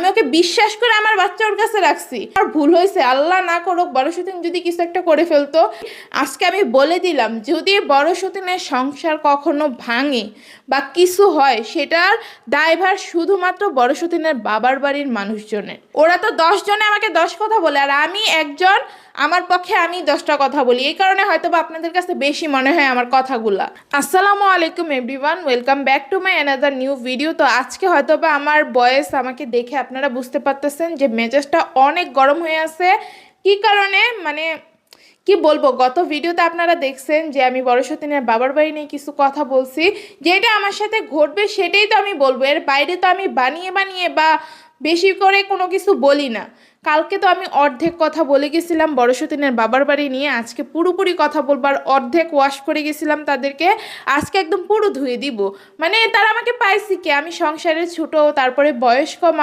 আমি ওকে বিশ্বাস করে আমার বাচ্চা ওর কাছে রাখছি। আর ভুল হয়েছে, আল্লাহ না করুক বড় সতীন যদি কিছু একটা করে ফেলতো। আজকে আমি বলে দিলাম, যদি বড় সতীনের সংসার কখনো ভাঙে বা কিছু হয়, সেটার দায়ভার শুধুমাত্র বড় সতীনের বাবার বাড়ির মানুষজনের। ওরা তো 10 জনে আমাকে 10 কথা বলে, আর আমি একজন, আমার পক্ষে আমি 10টা কথা বলি, এই কারণে হয়তো বা আপনাদের কাছে বেশি মনে হয় আমার কথাগুলা। আসসালামু আলাইকুম everyone, welcome back to my another new video. তো আজকে হয়তো বা আমার ভয়েস আমাকে দেখে আপনারা বুঝতে পারতেছেন যে মেজাজটা অনেক গরম হয়ে আছে। কি কারণে মানে কি বলবো, গত ভিডিওতে আপনারা দেখছেন যে আমি বড় সতীনের বাবার বাড়ি নিয়ে কিছু কথা বলছি। যেটা আমার সাথে ঘটবে সেটাই তো আমি বলবো, এর বাইরে তো আমি বানিয়ে বানিয়ে বা বেশি করে কোনো কিছু বলি না। কালকে তো আমি অর্ধেক কথা বলে গেছিলাম বড় সতীনের বাবার বাড়ি নিয়ে, আজকে পুরোপুরি কথা বলবো। আর অর্ধেক ওয়াশ করে গেছিলাম তাদেরকে, আজকে একদম পুরো ধুয়ে দিব। মানে তারা আমাকে পাইছি কি, আমি সংসারের ছোট, তারপরে বয়স কম,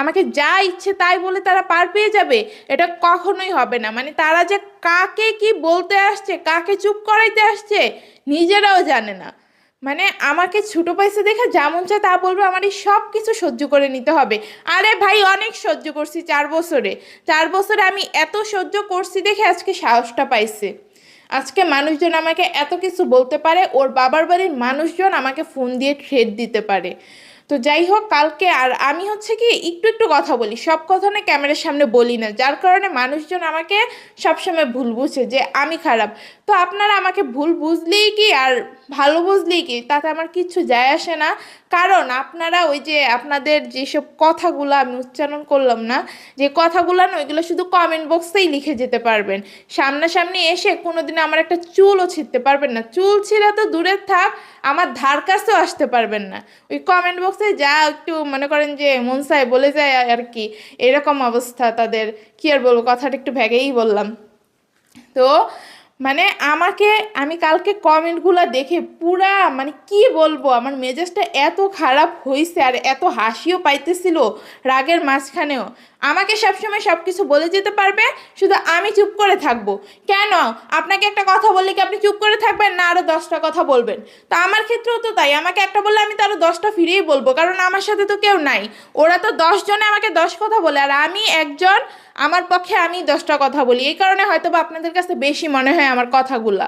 আমাকে যা ইচ্ছে তাই বলে তারা পার পেয়ে যাবে, এটা কখনোই হবে না। মানে তারা যে কাকে কি বলতে আসছে, কাকে চুপ করাইতে আসছে, নিজেরাও জানে না। মানে আমাকে ছোট পাইছে দেখে যেমন চায় তা বলবে, আমার এই সব কিছু সহ্য করে নিতে হবে। আরে ভাই, অনেক সহ্য করছি 4 বছরে। 4 বছরে আমি এত সহ্য করছি দেখে আজকে সাহসটা পাইছে। আজকে মানুষজন আমাকে এত কিছু বলতে পারে, ওর বাবার বাড়ির মানুষজন আমাকে ফোন দিয়ে থ্রেট দিতে পারে। তো যাই হোক, কালকে আর আমি হচ্ছে কি একটু একটু কথা বলি, সব কথা না ক্যামেরার সামনে বলি না, যার কারণে মানুষজন আমাকে সবসময় ভুল বুঝে যে আমি খারাপ। তো আপনারা আমাকে ভুল বুঝলেই কি আর ভালো বুঝলেই কি, তাতে আমার কিচ্ছু যায় আসে না। কারণ আপনারা ওই যে আপনাদের যেসব কথাগুলো আমি উচ্চারণ করলাম না, যে কথাগুলো না, ওইগুলো শুধু কমেন্ট বক্সেই লিখে যেতে পারবেন। সামনাসামনি এসে কোনোদিন আমার একটা চুলও ছিঁড়তে পারবেন না। চুল ছিঁড়া তো দূরের থাক, আমার ধার কাছেও আসতে পারবেন না। ওই কমেন্ট বক্সে যা একটু মনে করেন যে মন চায় বলে যায় আর কি, এরকম অবস্থা তাদের। কি আর বলবো, কথাটা একটু ভেগেই বললাম। তো মানে আমি কালকে কমেন্টগুলো দেখে পুরা মানে কি বলবো, আমার মেজাজটা এত খারাপ হয়েছে, আর এত হাসিও পাইতেছিল রাগের মাঝখানেও। আমাকে সবসময় সব কিছু বলে যেতে পারবে, শুধু আমি চুপ করে থাকবো কেন? আপনাকে একটা কথা বললে কি আপনি চুপ করে থাকবেন, না আরো 10টা কথা বলবেন? তো আমার ক্ষেত্রেও তো তাই, আমাকে একটা বললে আমি তো আরো 10টা ফিরেই বলবো, কারণ আমার সাথে তো কেউ নাই। ওরা তো 10 জনে আমাকে 10 কথা বলে, আর আমি একজন, আমার পক্ষে আমি 10টা কথা বলি, এই কারণে হয়তো বা আপনাদের কাছে বেশি মনে হয় আমার কথাগুলা।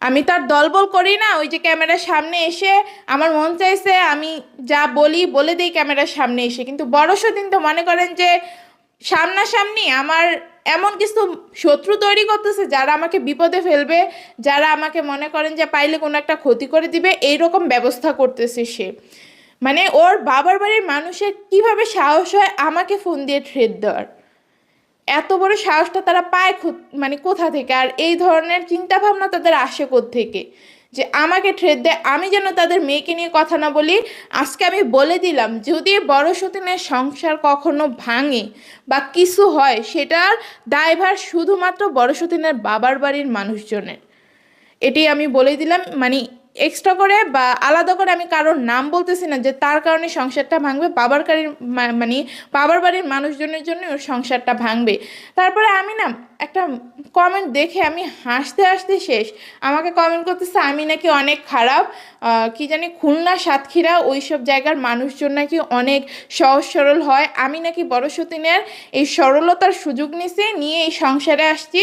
আমি তো আর দলবল করি না, ওই যে ক্যামেরার সামনে এসে আমার মন চাইছে আমি যা বলি বলে দিই ক্যামেরার সামনে এসে। কিন্তু বড় সতীন তো মনে করেন যে সামনাসামনি আমার এমন কিছু শত্রু তৈরি করতেছে, যারা আমাকে বিপদে ফেলবে, যারা আমাকে মনে করেন যে পাইলে কোনো একটা ক্ষতি করে দিবে, এইরকম ব্যবস্থা করতেছে সে। মানে ওর বাবার বাড়ির মানুষের কিভাবে সাহস হয় আমাকে ফোন দিয়ে থ্রেট দেওয়ার? এত বড় সাহসটা তারা পায় মানে কোথা থেকে? আর এই ধরনের চিন্তা ভাবনা তাদের আসে থেকে, যে আমাকে থ্রেট দেয় আমি যেন তাদের মেয়েকে নিয়ে কথা না বলি। আজকে আমি বলে দিলাম, যদি বড় সতীনের সংসার কখনো ভাঙে বা কিছু হয়, সেটার দায়ভার শুধুমাত্র বড় সতীনের বাবার বাড়ির মানুষজনের। এটি আমি বলে দিলাম। মানে এক্সট্রা করে বা আলাদা করে আমি কারোর নাম বলতেছি না যে তার কারণে সংসারটা ভাঙবে, মানে বাবার বাড়ির মানুষজনের জন্য ওর সংসারটা ভাঙবে। তারপরে আমি না একটা কমেন্ট দেখে আমি হাসতে হাসতে শেষ। আমাকে কমেন্ট করতেছে আমি নাকি অনেক খারাপ, কি জানি খুলনা সাতক্ষীরা ওই সব জায়গার মানুষজন নাকি অনেক সহজ সরল হয়, আমি নাকি বড় সতীনের এই সরলতার সুযোগ নিয়ে এই সংসারে আসছি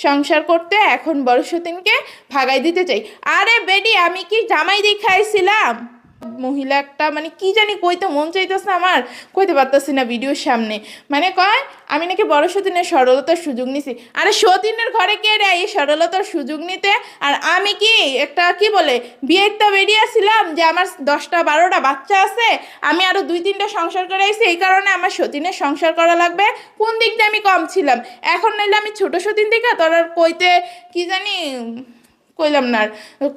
সংসার করতে, এখন বড় সতীনকে ভাগাই দিতে চাই। আরে বেডি, আমি কি জামাই দেখাইছিলাম? মহিলা একটা, মানে কি জানি কইতে মন চাইতেছে আমার, কইতে পারতেছি না ভিডিওর সামনে। মানে কয় আমি নাকি বড় সতীনের সরলতার সুযোগ নিছি। আরে সতীনের ঘরে কে রে এই সরলতার সুযোগ নিতে? আর আমি কি একটা কি বলে বিয়েটা বেরিয়েছিলাম যে আমার 10টা 12টা বাচ্চা আছে, আমি আরো 2-3টা সংসার করে আইছি, এই কারণে আমার সতীনের সংসার করা লাগবে? কোন দিক দিয়ে আমি কম ছিলাম? এখন নাইলে আমি ছোট সতীন থেকে তোর আর কইতে কি জানি কইলাম না আর,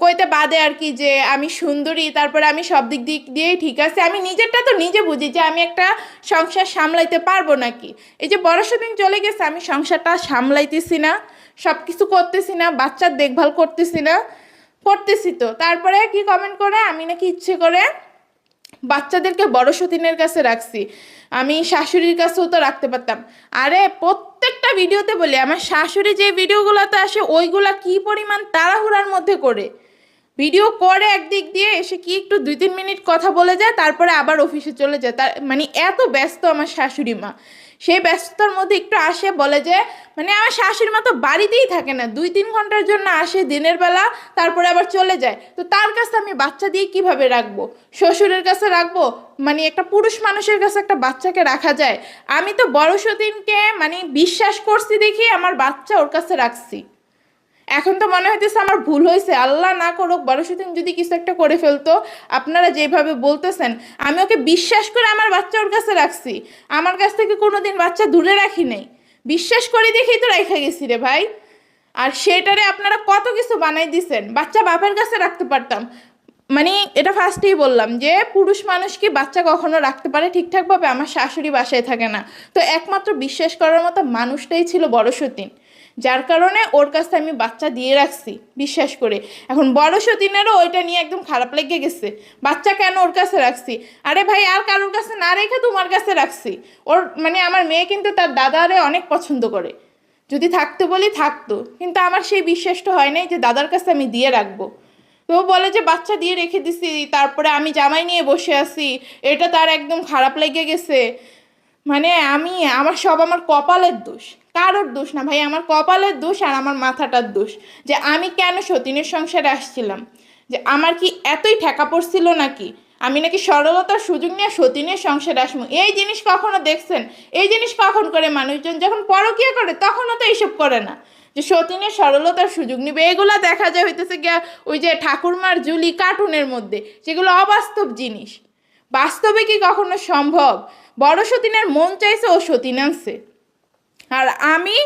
কইতে বাদে আর কি, যে আমি সুন্দরী, তারপরে আমি সব দিক দিয়েই ঠিক আছে, আমি নিজেরটা তো নিজে বুঝি যে আমি একটা সংসার সামলাইতে পারবো নাকি। এই যে বড় সেদিন চলে গেছে, আমি সংসারটা সামলাইতেছি না, সব কিছু করতেছি না, বাচ্চার দেখভাল করতেছি না, করতেছি তো। তারপরে কি কমেন্ট করে আমি নাকি ইচ্ছে করে বাচ্চাদেরকে বড় সতীনের কাছে রাখছি, আমি শাশুড়ির কাছেও তো রাখতে পারতাম। আরে প্রত্যেকটা ভিডিওতে বলি, আমার শাশুড়ি যে ভিডিওগুলোতে আসে ওইগুলা কি পরিমাণ তাড়াহুড়ার মধ্যে করে, ভিডিও করে একদিক দিয়ে এসে কি একটু 2-3 মিনিট কথা বলে যায়, তারপরে আবার অফিসে চলে যায়। তার মানে এত ব্যস্ত আমার শাশুড়ি মা, সেই ব্যস্ততার মধ্যে একটু আসে বলে যে, মানে আমার শাশুড়ি মা তো বাড়িতেই থাকে না, 2-3 ঘন্টার জন্য আসে দিনের বেলা, তারপরে আবার চলে যায়। তো তার কাছে আমি বাচ্চা দিয়ে কিভাবে রাখবো? শ্বশুরের কাছে রাখবো? মানে একটা পুরুষ মানুষের কাছে একটা বাচ্চাকে রাখা যায়? আমি তো বড় সতীনকে মানে বিশ্বাস করছি দেখি আমার বাচ্চা ওর কাছে রাখছি। এখন তো মনে হইতেছে আমার ভুল হয়েছে, আল্লাহ না করুক বড় সতীন যদি কিছু একটা করে ফেলতো। আপনারা যেভাবে বলতেছেন, আমি ওকে বিশ্বাস করে আমার বাচ্চা ওর কাছে রাখছি, আমার কাছ থেকে কোনোদিন বাচ্চা দূরে রাখি নাই, বিশ্বাস করে দেখেই তো রেখে গেছি রে ভাই। আর সেটারে আপনারা কত কিছু বানাই দিছেন, বাচ্চা বাপের কাছে রাখতে পারতাম। মানে এটা ফার্স্টেই বললাম যে পুরুষ মানুষ কি বাচ্চা কখনো রাখতে পারে ঠিকঠাকভাবে? আমার শাশুড়ি বাসায় থাকে না, তো একমাত্র বিশ্বাস করার মতো মানুষটাই ছিল বড় সতীন, যার কারণে ওর কাছে আমি বাচ্চা দিয়ে রাখছি বিশ্বাস করে। এখন বড় সতীনেরও ওইটা নিয়ে একদম খারাপ লেগে গেছে, বাচ্চা কেন ওর কাছে রাখছি। আরে ভাই, আর কারোর কাছে না রেখে তোমার কাছে রাখছি। ওর মানে আমার মেয়ে কিন্তু তার দাদারে অনেক পছন্দ করে, যদি থাকতে বলি থাকতো, কিন্তু আমার সেই বিশ্বাসটা হয় নাই যে দাদার কাছে আমি দিয়ে রাখবো। তো ও বলে যে বাচ্চা দিয়ে রেখে দিছি, তারপরে আমি জামাই নিয়ে বসে আছি, এটা তার একদম খারাপ লেগে গেছে। মানে আমি আমার কপালের দোষ, কারোর দোষ না ভাই, আমার কপালের দোষ আর আমার মাথাটার দোষ, যে আমি কেন সতীনের সংসারে আসছিলাম। যে আমার কি এতই ঠেকা পড়ছিল নাকি আমি নাকি সরলতার সুযোগ নিয়ে সতীনের সংসারে আসবো? এই জিনিস কখনো দেখছেন? এই জিনিস কখন করে মানুষজন? যখন পরকীয়া করে তখনও তো এইসব করে না, যে সতীনের সরলতার সুযোগ নিবে। এগুলা দেখা যায় হইতেছে গিয়া ওই যে ঠাকুরমার ঝুলি কার্টুনের মধ্যে, যেগুলো অবাস্তব জিনিস। বাস্তবে কি কখনো সম্ভব? বড় সতীনের মন চাইছে, ও সতীন আনছে। আর আমি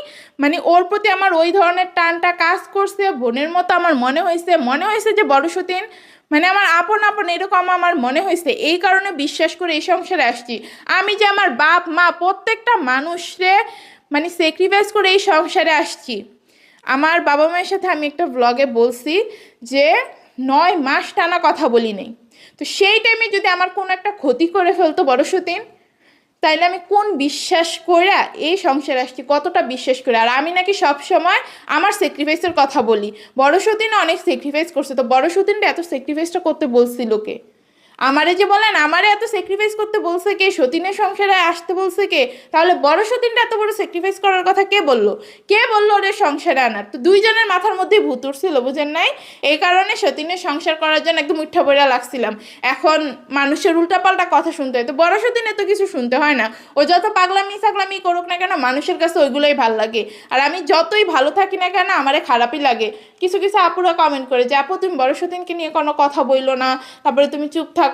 মানে ওর প্রতি আমার ওই ধরনের টানটা কাজ করছে, বোনের মতো আমার মনে হয়েছে যে বড় সতীন মানে আমার আপন আপন, এরকম আমার মনে হয়েছে। এই কারণে বিশ্বাস করে এই সংসারে আসছি। আমি যে আমার বাপ মা প্রত্যেকটা মানুষরে মানে স্যাক্রিফাইস করে এই সংসারে আসছি। আমার বাবা মায়ের সাথে আমি একটা ব্লগে বলছি যে 9 মাস টানা কথা বলি নেই। তো সেই টাইমে যদি আমার কোনো একটা ক্ষতি করে ফেলতো বড় সতীন, তাইলে আমি কোন বিশ্বাস করে এই সংসারে আসছি, কতটা বিশ্বাস করে। আর আমি নাকি সব সময় আমার স্যাক্রিফাইসের কথা বলি, বড় সতীন অনেক স্যাক্রিফাইস করছে, তো বড় সতীনটা এত স্যাক্রিফাইসটা করতে বলছিল কে? আমারে যে বলেন আমারে এত স্যাক্রিফাইস করতে বলছে কে? সতীনের সংসারে আসতে বলছে কে? তাহলে বড় সতীনটা এত বড় স্যাক্রিফাইস করার কথা কে বললো? কে বললো ওদের সংসারে আনার? তো দুইজনের মাথার মধ্যে ভূত উঠছিল, বুঝেন নাই? এই কারণে সতীনের সংসার করার জন্য একদম উঠা পড়া লাগছিলাম। এখন মানুষের উল্টাপাল্টা কথা শুনতে হয়, তো বড় সতীনে তো কিছু শুনতে হয় না। ও যত পাগলামি ছাগলামি করুক না কেন, মানুষের কাছে ওইগুলোই ভাল লাগে। আর আমি যতই ভালো থাকি না কেন, আমারে খারাপই লাগে। কিছু কিছু আপুরা কমেন্ট করে যে আপু তুমি বড় সতীনকে নিয়ে কোনো কথা বইলো না, তারপরে তুমি চুপ থাকো,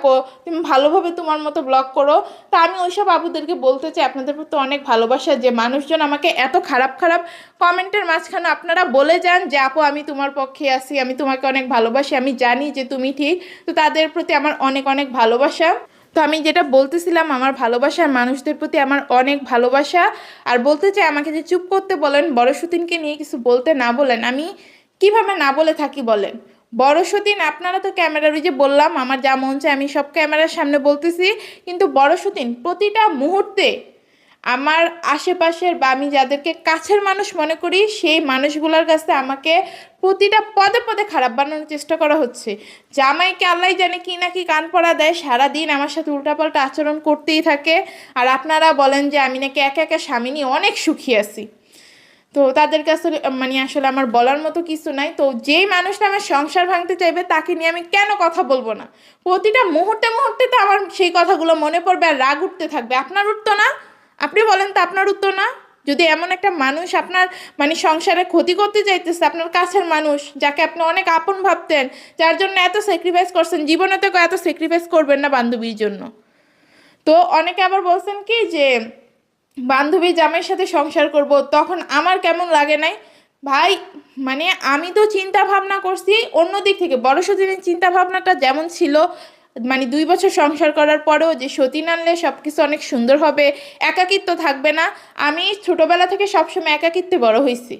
তুমি ভালোভাবে তোমার মতো ব্লগ করো। তা আমি ওইসব আপুদেরকে বলতে চাই, আপনাদের প্রতি অনেক ভালোবাসা, যে মানুষজন আমাকে এত খারাপ খারাপ কমেন্টের মাঝখানে আপনারা বলে যান যে আপু আমি তোমার পক্ষে আছি, আমি তোমাকে অনেক ভালোবাসি, আমি জানি যে তুমি ঠিক। তো তাদের প্রতি আমার অনেক অনেক ভালোবাসা। তো আমি যেটা বলতেছিলাম, আমার ভালোবাসার মানুষদের প্রতি আমার অনেক ভালোবাসা। আর বলতে চাই, আমাকে যে চুপ করতে বলেন, বড় সতীনকে নিয়ে কিছু বলতে না বলেন, আমি কিভাবে না বলে থাকি বলেন? বড় সতীন আপনারা তো ক্যামেরার, ওই যে বললাম আমার যা মন চায় আমি সব ক্যামেরার সামনে বলতেছি, কিন্তু বড় সতীন প্রতিটা মুহূর্তে আমার আশেপাশের বা আমি যাদেরকে কাছের মানুষ মনে করি সেই মানুষগুলোর কাছে আমাকে প্রতিটা পদে পদে খারাপ বানানোর চেষ্টা করা হচ্ছে। জামাইকে আল্লাহ জানে কি না কি কান পড়া দেয়, সারাদিন আমার সাথে উল্টাপাল্টা আচরণ করতেই থাকে। আর আপনারা বলেন যে আমি নাকি একা একা স্বামী নিয়ে অনেক সুখী আছি। তো তাদের কাছে মানে আসলে আমার বলার মতো কিছু নাই। তো যেই মানুষটা আমার সংসার ভাঙতে চাইবে তাকে নিয়ে আমি কেন কথা বলবো না? প্রতিটা মুহূর্তে মুহূর্তে তো আমার সেই কথাগুলো মনে পড়বে আর রাগ উঠতে থাকবে। আপনার উঠতো না? আপনি বলেন তো, আপনার উঠতো না? যদি এমন একটা মানুষ আপনার মানে সংসারে ক্ষতি করতে চাইতেছে, আপনার কাছের মানুষ যাকে আপনি অনেক আপন ভাবতেন, যার জন্য এত স্যাক্রিফাইস করছেন, জীবনে তো এত স্যাক্রিফাইস করবেন না বান্ধবীর জন্য। তো অনেকে আবার বলছেন কি যে বান্ধবী জামাইয়ের সাথে সংসার করব, তখন আমার কেমন লাগে নাই? ভাই মানে আমি তো চিন্তা ভাবনা করছি অন্য দিক থেকে। বড় সতীনের চিন্তা ভাবনাটা যেমন ছিল, মানে 2 বছর সংসার করার পরেও যে সতীন আনলে সব কিছু অনেক সুন্দর হবে, একাকিত্ব থাকবে না। আমি ছোটবেলা থেকে সবসময় একাকিত্বে বড় হয়েছি।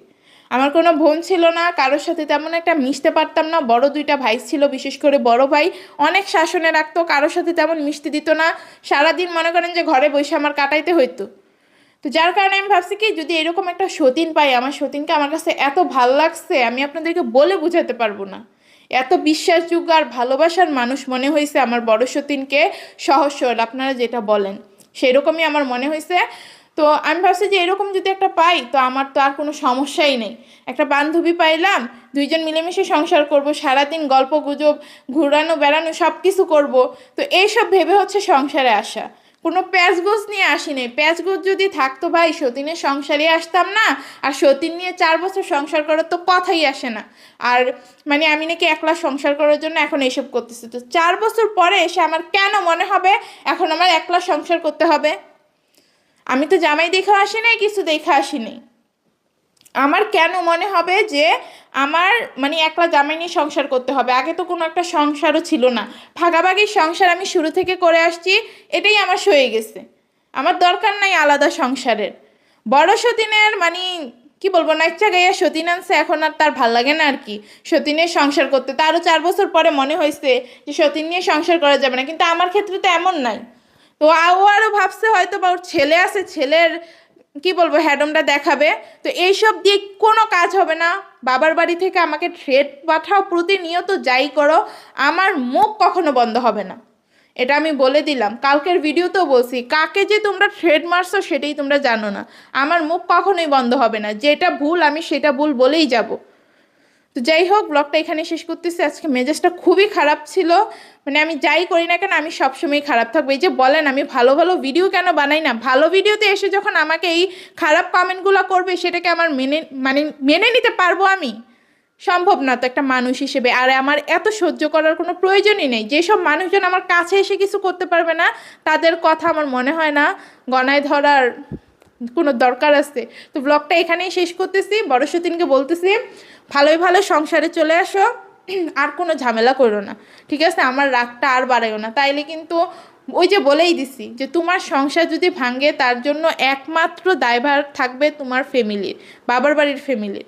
আমার কোনো বোন ছিল না, কারোর সাথে তেমন একটা মিশতে পারতাম না। বড় 2টা ভাই ছিল, বিশেষ করে বড় ভাই অনেক শাসনে রাখতো, কারোর সাথে তেমন মিশতে দিত না। সারাদিন মনে করেন যে ঘরে বসে আমার কাটাইতে হইতো। তো যার কারণে আমি ভাবছি কি, যদি এরকম একটা সতীন পাই, আমার সতীনকে আমার কাছে এত ভাল লাগছে আমি আপনাদেরকে বলে বোঝাতে পারবো না। এত বিশ্বাসযোগ্য আর ভালোবাসার মানুষ মনে হয়েছে আমার বড় সতীনকে, সহজ সরল আপনারা যেটা বলেন সেরকমই আমার মনে হয়েছে। তো আমি ভাবছি যে এরকম যদি একটা পাই তো আমার তো আর কোনো সমস্যাই নেই। একটা বান্ধবী পাইলাম, দুইজন মিলেমিশে সংসার করব, সারাদিন গল্প গুজব, ঘুরানো বেড়ানো সব কিছু করবো। তো এইসব ভেবে হচ্ছে সংসারে আসা, কোনো প্যাচগোজ নিয়ে আসি নাই। প্যাচগোজ যদি থাকতো ভাই সতীনের সংসারে আসতাম না। আর সতীন নিয়ে 4 বছর সংসার করার তো কথাই আসে না। আর মানে আমি নাকি একলা সংসার করার জন্য এখন এইসব করতেছি, তো 4 বছর পরে এসে আমার কেন মনে হবে এখন আমার একলা সংসার করতে হবে? আমি তো জামাই দেখে আসি নাই, কিছু দেখে আসি নাই। আমার কেন মনে হবে যে আমার মানে একলা জামাই নিয়ে সংসার করতে হবে? আগে তো কোনো একটা সংসারও ছিল না, ভাগাভাগি সংসার আমি শুরু থেকে করে আসছি, এটাই আমার সয়ে গেছে। আমার দরকার নাই আলাদা সংসারের। বড় সতীনের মানে কি বলবো, নাইচা গাইয়া সতীন আনছে, এখন আর তার ভাল লাগে না আর কি সতীনের সংসার করতে। তারও 4 বছর পরে মনে হয়েছে যে সতীন নিয়ে সংসার করা যাবে না, কিন্তু আমার ক্ষেত্রে তো এমন নাই। তো ও আরও ভাবছে হয়তো বা ওর ছেলে আছে, ছেলের কি বলবো হ্যাডমটা দেখাবে। তো এইসব দিয়ে কোনো কাজ হবে না। বাবার বাড়ি থেকে আমাকে থ্রেড পাঠাও প্রতিনিয়ত, যাই করো, আমার মুখ কখনো বন্ধ হবে না। এটা আমি বলে দিলাম, কালকের ভিডিওতেও বলছি, কাকে যে তোমরা থ্রেড মারছো সেটাই তোমরা জানো না। আমার মুখ কখনোই বন্ধ হবে না, যেটা ভুল আমি সেটা ভুল বলেই যাব। তো যাই হোক, ব্লগটা এখানে শেষ করতেছি। আজকে মেজাজটা খুবই খারাপ ছিল, মানে আমি যাই করি না কেন আমি সবসময় খারাপ থাকবো। এই যে বলেন আমি ভালো ভালো ভিডিও কেন বানাই না, ভালো ভিডিওতে এসে যখন আমাকে এই খারাপ কমেন্টগুলো করবে সেটাকে আমার মেনে নিতে পারবো আমি? সম্ভব না তো একটা মানুষ হিসেবে। আর আমার এত সহ্য করার কোনো প্রয়োজনই নেই। যেসব মানুষজন আমার কাছে এসে কিছু করতে পারবে না তাদের কথা আমার মনে হয় না গণায় ধরার কোনো দরকার আছে। তো ব্লগটা এখানেই শেষ করতেছি। বড় সতীনকে বলতেছি ভালোই ভালো সংসারে চলে আসো, আর কোনো ঝামেলা করো না, ঠিক আছে? আমার রাগটা আর বাড়াইও না, তাইলে কিন্তু ওই যে বলেই দিছি যে তোমার সংসার যদি ভাঙে তার জন্য একমাত্র দায়ভার থাকবে তোমার ফ্যামিলির, বাবার বাড়ির ফ্যামিলির।